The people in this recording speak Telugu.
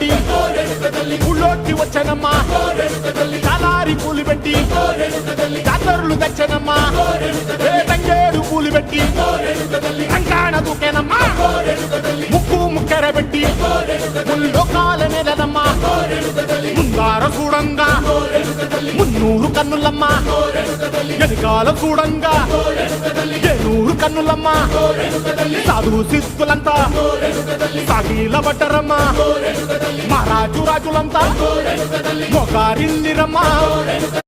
పెట్టి ఊళ్ళోకి వచ్చనమ్మా చాలారి పూలు పెట్టి జాతరులు తెచ్చనమ్మా తంగేడు పూలు పెట్టి కంకాణ దూకేనమ్మా ముక్కు ముక్కెర పెట్టి ముల్లోకాల నెలనమ్మా ముందార చూడంగా మున్నూరు కన్నులమ్మా వెనకాల చూడంగా ఏనూరు కన్నులమ్మా సాధు శిస్తులంతా సాగిల పడ్డరమ్మా మహారాజు రాజులంతా మొగారిందిరమ్మా